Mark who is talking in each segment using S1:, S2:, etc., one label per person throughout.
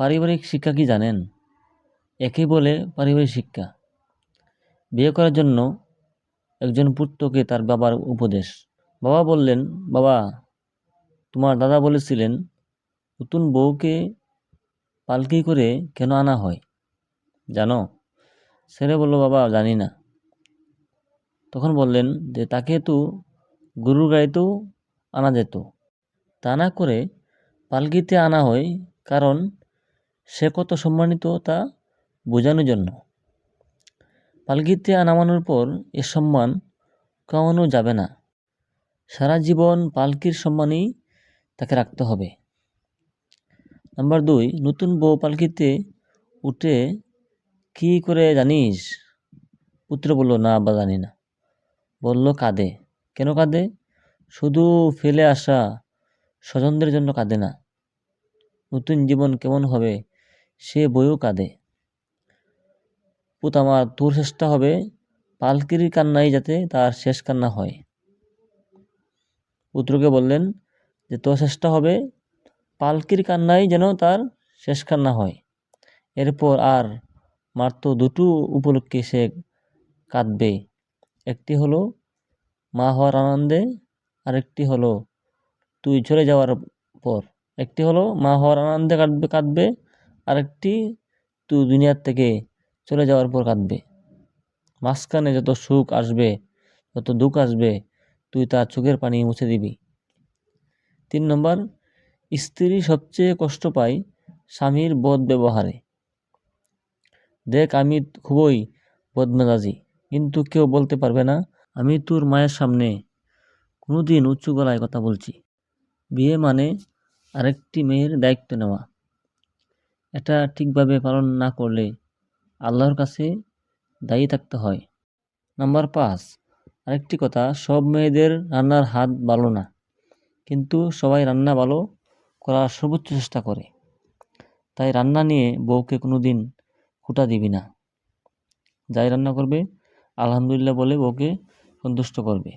S1: পারিবারিক শিক্ষা কি জানেন? একেই বলে পারিবারিক শিক্ষা। বিয়ে করার জন্য একজন পুত্রকে তার বাবার উপদেশ। বাবা বললেন, বাবা, তোমার দাদা বলেছিলেন নতুন বউকে পালকি করে কেন আনা হয় জানো? ছেলে বলল, বাবা জানি না। তখন বললেন যে তাকে তো গরুর গাড়িতেও আনা যেত। তা না করে পালকিতে আনা হয় কারণ সে কত সম্মানিত তা বোঝানোর জন্য। পালকিতে নামানোর পর এ সম্মান কমানো যাবে না। সারা জীবন পালকির সম্মানই তাকে রাখতে হবে। নাম্বার 2, নতুন বউ পালকিতে উঠে কি করে জানিস? পুত্র বলল, না আব্বা জানি না। বলল, কাঁদে। কেন কাঁদে? শুধু ফেলে আসা স্বজনদের জন্য কাঁদে না, নতুন জীবন কেমন হবে সে বইও কাঁদে। পুত আমার, তোর চেষ্টা হবে পালকির কান্নাই যাতে তার শেষ কান্না হয়। পুত্রকে বললেন যে তোর চেষ্টা হবে পালকির কান্নাই যেন তার শেষ কান্না হয়। এরপর আর মাত্র দুটো উপলক্ষে সে কাঁদবে। একটি হলো মা হওয়ার আনন্দে, আরেকটি হলো তুই চলে যাওয়ার পর। একটি হলো মা হওয়ার আনন্দে কাঁদবে, আরেকটি তুই দুনিয়ার থেকে চলে যাওয়ার পর কাঁদবে। মাঝখানে যত সুখ আসবে, যত দুঃখ আসবে, তুই তার চোখের পানি মুছে দিবি। 3 নম্বর, স্ত্রী সবচেয়ে কষ্ট পায় স্বামীর বদ ব্যবহারে। দেখ, আমি খুবই বদমেজাজি, কিন্তু কেউ বলতে পারবে না আমি তোর মায়ের সামনে কোনোদিন উঁচু গলায় কথা বলছি। বিয়ে মানে আরেকটি মেয়ের দায়িত্ব নেওয়া। এটা ঠিকভাবে পালন না করলে আল্লাহর কাছে দায়ী থাকতে হয়। নাম্বার 5, আরেকটি কথা, সব মেয়েদের রান্নার হাত ভালো না, কিন্তু সবাই রান্না ভালো করার সর্বোচ্চ চেষ্টা করে। তাই রান্না নিয়ে বউকে কোনোদিন খোঁটা দিবি না। যাই রান্না করবে আলহামদুলিল্লাহ বলে বউকে সন্তুষ্ট করবে।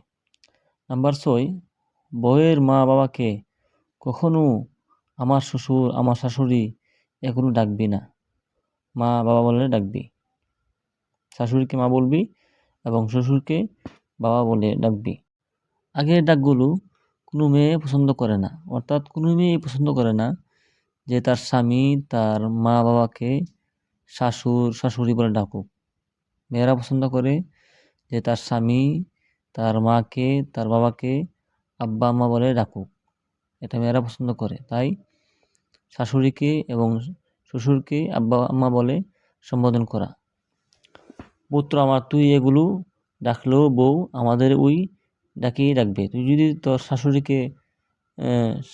S1: নাম্বার 6, বউয়ের মা বাবাকে কখনো আমার শ্বশুর, আমার শাশুড়ি এখনো ডাকবি না। মা বাবা বলে ডাকবি। শাশুড়িকে মা বলবি এবং শ্বশুরকে বাবা বলে ডাকবি। আগের ডাকগুলো কোনো মেয়ে পছন্দ করে না, অর্থাৎ কোনো মেয়ে পছন্দ করে না যে তার স্বামী তার মা বাবাকে শাশুর শাশুড়ি বলে ডাকুক। মেয়েরা পছন্দ করে যে তার স্বামী তার মাকে তার বাবাকে আব্বা আম্মা বলে ডাকুক। এটা মেয়েরা পছন্দ করে। তাই শাশুড়িকে এবং শ্বশুরকে আব্বা আম্মা বলে সম্বোধন করা। পুত্র আমার, তুই এগুলো ডাকলেও বউ আমাদের ওই ডাকেই ডাকবে। তুই যদি তোর শাশুড়িকে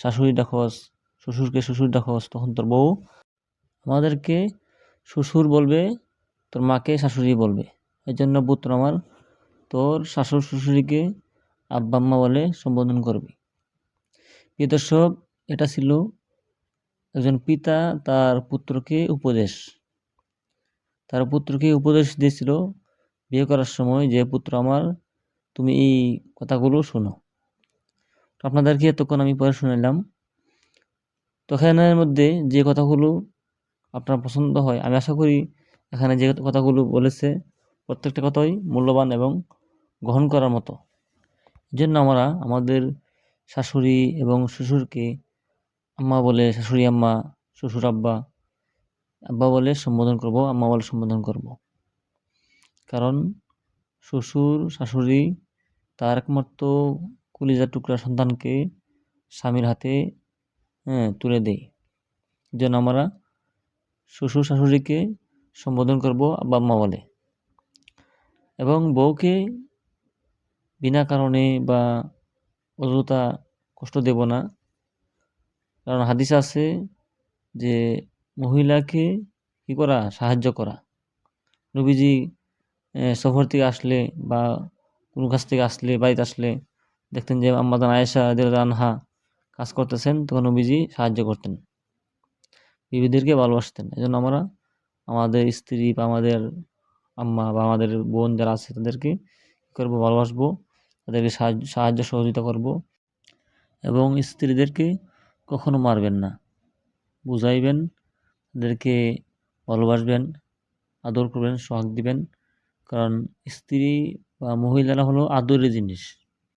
S1: শাশুড়ি ডাকস, শ্বশুরকে শ্বশুর ডাকস, তখন তোর বউ আমাদেরকে শ্বশুর বলবে, তোর মাকে শাশুড়ি বলবে। এই জন্য পুত্র আমার, তোর শাশুড় শ্বশুরীকে আব্বা আম্মা বলে সম্বোধন করবি। প্রিয় দর্শক, এটা ছিল একজন পিতা তার পুত্রকে উপদেশ দিয়েছিল বিয়ে করার সময়, যে পুত্র আমার, তুমি এই কথাগুলো শোনো। তো আপনাদেরকে এতক্ষণ আমি পড়ে শুনাইলাম। তো এখানের মধ্যে যে কথাগুলো আপনার পছন্দ হয়, আমি আশা করি এখানে যে কথাগুলো বলেছে প্রত্যেকটা কথাই মূল্যবান এবং গ্রহণ করার মতো। এই জন্য আমরা আমাদের শাশুড়ি এবং শ্বশুরকে আম্মা বলে, শাশুড়ি আম্মা, শ্বশুর আব্বা, আব্বা বলে সম্বোধন করব, আম্মা বলে সম্বোধন করব। কারণ শ্বশুর শাশুড়ি তার একমাত্র কলিজার টুকরা সন্তানকে স্বামীর হাতে তুলে দেয়। যেন আমরা শ্বশুর শাশুড়িকে সম্বোধন করব আব্বা আম্মা বলে, এবং বউকে বিনা কারণে বা অযথা কষ্ট দেব না। কারণ হাদিস আছে যে মহিলাকে কি করা, সাহায্য করা। নবীজি সফর থেকে আসলে বা কোনো কাছ থেকে আসলে, বাড়িতে আসলে দেখতেন যে আম্মাজান আয়েশা রাদিয়াল্লাহু আনহা কাজ করতেছেন, তখন নবীজি সাহায্য করতেন, বিবিদেরকে ভালোবাসতেন। এই জন্য আমরা আমাদের স্ত্রী বা আমাদের আম্মা বা আমাদের বোন যারা আছে তাদেরকে কী করবো, ভালোবাসবো, তাদেরকে সাহায্য সহযোগিতা করব। এবং স্ত্রীদেরকে কখনো মারবেন না, বুঝাইবেন, তাদেরকে ভালোবাসবেন, আদর করবেন, সোহাগ দিবেন। কারণ স্ত্রী বা মহিলারা হলো আদরের জিনিস।